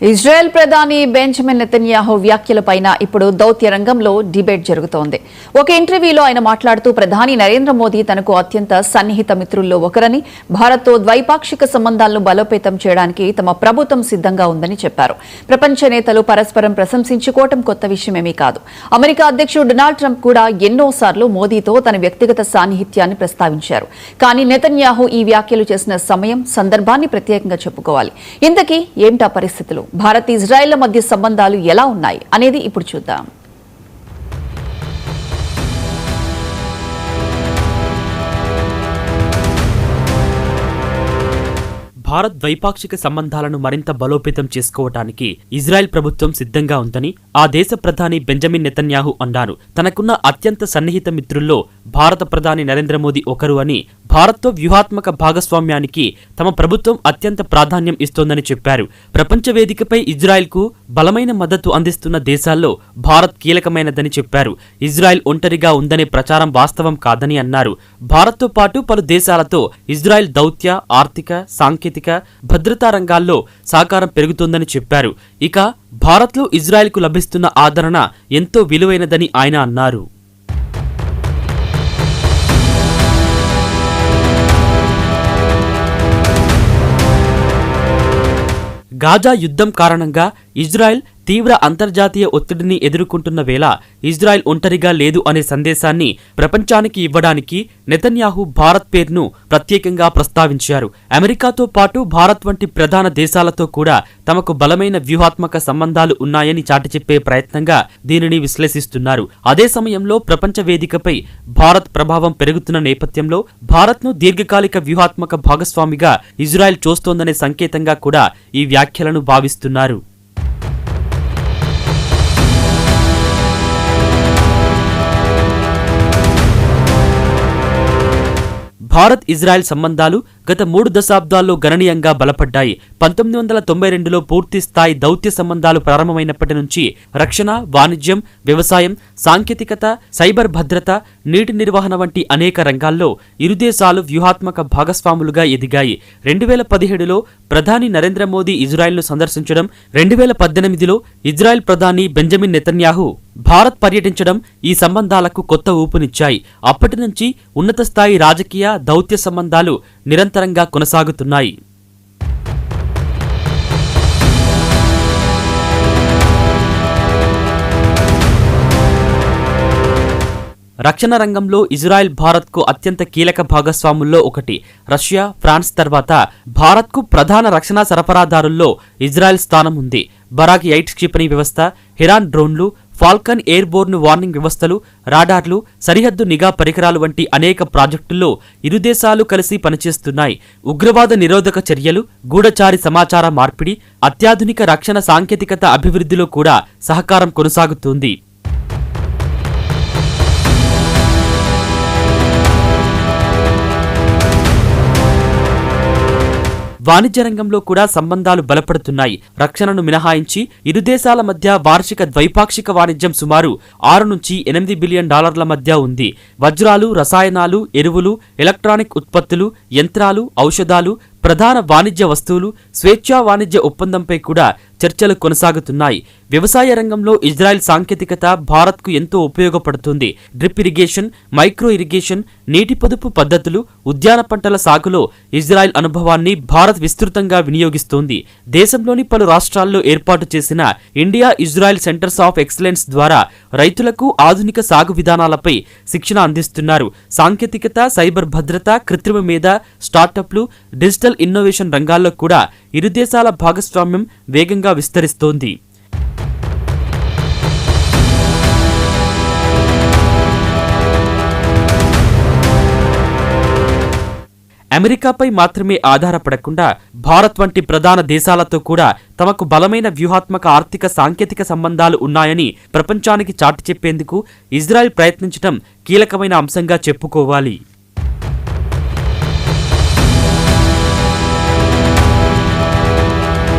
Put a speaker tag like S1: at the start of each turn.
S1: Israel ప్రధాని Benjamin Netanyahu వ్యాఖ్యలపైన ఇప్పుడు దౌత్య రంగంలో డిబేట్ జరుగుతోంది. ఒక ఇంటర్వ్యూలో ఆయన మాట్లాడుతూ ప్రధాని నరేంద్ర మోదీ తనకు అత్యంత సన్నిహిత మిత్రుల్లో ఒకరని, భారత్తో ద్వైపాక్షిక సంబంధాలను బలోపేతం చేయడానికి తమ ప్రభుత్వం సిద్ధంగా ఉందని చెప్పారు. ప్రపంచ నేతలు పరస్పరం ప్రశంసించుకోవటం కొత్త విషయమేమీ కాదు. అమెరికా అధ్యక్షుడు డొనాల్డ్ ట్రంప్ కూడా ఎన్నోసార్లు మోదీతో తన వ్యక్తిగత సాన్నిహిత్యాన్ని ప్రస్తావించారు. కానీ నెతన్యాహు ఈ వ్యాఖ్యలు చేసిన సమయం, సందర్భాన్ని ప్రత్యేకంగా చెప్పుకోవాలి. ఇంతకీ ఏమిటా పరిస్థితులు? భారత్ ఇజ్రాయెల్ మధ్య సంబంధాలు ఎలా ఉన్నాయి అనేది ఇప్పుడు చూద్దాం.
S2: భారత్ ద్వైపాక్షిక సంబంధాలను మరింత బలోపేతం చేసుకోవటానికి ఇజ్రాయెల్ ప్రభుత్వం సిద్ధంగా ఉందని ఆ దేశ ప్రధాని బెంజమిన్ నెతన్యాహు అన్నారు. తనకున్న అత్యంత సన్నిహిత మిత్రుల్లో భారత ప్రధాని నరేంద్ర మోదీ ఒకరు అని, భారత్తో వ్యూహాత్మక భాగస్వామ్యానికి తమ ప్రభుత్వం అత్యంత ప్రాధాన్యం ఇస్తోందని చెప్పారు. ప్రపంచ వేదికపై ఇజ్రాయెల్కు బలమైన మద్దతు అందిస్తున్న దేశాల్లో భారత్ కీలకమైనదని చెప్పారు. ఇజ్రాయెల్ ఒంటరిగా ఉందనే ప్రచారం వాస్తవం కాదని అన్నారు. భారత్తో పాటు పలు దేశాలతో ఇజ్రాయెల్ దౌత్య, ఆర్థిక, సాంకేతిక, భద్రతా రంగాల్లో సహకారం పెరుగుతోందని చెప్పారు. ఇక భారత్లో ఇజ్రాయెల్కు లభిస్తున్న ఆదరణ ఎంతో విలువైనదని ఆయన అన్నారు. గాజా యుద్ధం కారణంగా ఇజ్రాయెల్ తీవ్ర అంతర్జాతీయ ఒత్తిడిని ఎదుర్కొంటున్న వేళ ఇజ్రాయెల్ ఒంటరిగా లేదు అనే సందేశాన్ని ప్రపంచానికి ఇవ్వడానికి నెతన్యాహు భారత్ పేరును ప్రత్యేకంగా ప్రస్తావించారు. అమెరికాతో పాటు భారత్ వంటి ప్రధాన దేశాలతో కూడా తమకు బలమైన వ్యూహాత్మక సంబంధాలు ఉన్నాయని చాటి చెప్పే ప్రయత్నంగా దీనిని విశ్లేషిస్తున్నారు. అదే సమయంలో ప్రపంచ వేదికపై భారత్ ప్రభావం పెరుగుతున్న నేపథ్యంలో భారత్ను దీర్ఘకాలిక వ్యూహాత్మక భాగస్వామిగా ఇజ్రాయెల్ చూస్తోందనే సంకేతంగా కూడా ఈ వ్యాఖ్యలను భావిస్తున్నారు. భారత్ ఇజ్రాయెల్ సంబంధాలు గత 3 దశాబ్దాల్లో గణనీయంగా బలపడ్డాయి. 1992లో పూర్తి స్థాయి దౌత్య సంబంధాలు ప్రారంభమైనప్పటి నుంచి రక్షణ, వాణిజ్యం, వ్యవసాయం, సాంకేతికత, సైబర్ భద్రత, నీటి నిర్వహణ వంటి అనేక రంగాల్లో ఇరు దేశాలు వ్యూహాత్మక భాగస్వాములుగా ఎదిగాయి. 2017లో ప్రధాని నరేంద్ర మోదీ ఇజ్రాయెల్ను సందర్శించడం, 2018లో ఇజ్రాయెల్ ప్రధాని బెంజమిన్ నెతన్యాహు భారత్ పర్యటించడం ఈ సంబంధాలకు కొత్త ఊపునిచ్చాయి. అప్పటి నుంచి ఉన్నత స్థాయి రాజకీయ, దౌత్య సంబంధాలు నిరంతరంగా కొనసాగుతున్నాయి. రక్షణ రంగంలో ఇజ్రాయెల్ భారత్కు అత్యంత కీలక భాగస్వాముల్లో ఒకటి. రష్యా, ఫ్రాన్స్ తర్వాత భారత్కు ప్రధాన రక్షణ సరఫరాదారుల్లో ఇజ్రాయెల్ స్థానం ఉంది. బరాక్ 8 క్షిపణి వ్యవస్థ, హిరాన్ డ్రోన్లు, ఫాల్కన్ ఎయిర్ బోర్న్ వార్నింగ్ వ్యవస్థలు, రాడార్లు, సరిహద్దు నిఘా పరికరాలు వంటి అనేక ప్రాజెక్టుల్లో ఇరు దేశాలు కలిసి పనిచేస్తున్నాయి. ఉగ్రవాద నిరోధక చర్యలు, గూఢచారి సమాచార మార్పిడి, అత్యాధునిక రక్షణ సాంకేతికత అభివృద్ధిలో కూడా సహకారం కొనసాగుతుంది. వాణిజ్య రంగంలో కూడా సంబంధాలు బలపడుతున్నాయి. రక్షణను మినహాయించి ఇరు దేశాల మధ్య వార్షిక ద్వైపాక్షిక వాణిజ్యం సుమారు 6 నుంచి 8 బిలియన్ డాలర్ల మధ్య ఉంది. వజ్రాలు, రసాయనాలు, ఎరువులు, ఎలక్ట్రానిక్ ఉత్పత్తులు, యంత్రాలు, ఔషధాలు, ప్రధాన వాణిజ్య వస్తువులు, స్వేచ్ఛా వాణిజ్య ఒప్పందంపై కూడా చర్చలు కొనసాగుతున్నాయి. వ్యవసాయ రంగంలో ఇజ్రాయెల్ సాంకేతికత భారత్కు ఎంతో ఉపయోగపడుతుంది. డ్రిప్ ఇరిగేషన్, మైక్రో ఇరిగేషన్, నీటి పొదుపు పద్ధతులు, ఉద్యాన పంటల సాగులో ఇజ్రాయెల్ అనుభవాన్ని భారత్ విస్తృతంగా వినియోగిస్తోంది. దేశంలోని పలు రాష్ట్రాల్లో ఏర్పాటు చేసిన India Israel centres of excellence ద్వారా రైతులకు ఆధునిక సాగు విధానాలపై శిక్షణ అందిస్తున్నారు. సాంకేతికత, సైబర్ భద్రత, కృత్రిమ మేధ, స్టార్టప్లు, డిజిటల్ ఇన్నోవేషన్ రంగాల్లో కూడా ఇరు దేశాల భాగస్వామ్యం వేగంగా విస్తరిస్తోంది. అమెరికాపై మాత్రమే ఆధారపడకుండా భారత్ వంటి ప్రధాన దేశాలతో కూడా తమకు బలమైన వ్యూహాత్మక ఆర్థిక, సాంకేతిక సంబంధాలు ఉన్నాయని ప్రపంచానికి చాటి చెప్పేందుకు ఇజ్రాయెల్ ప్రయత్నించడం కీలకమైన అంశంగా చెప్పుకోవాలి.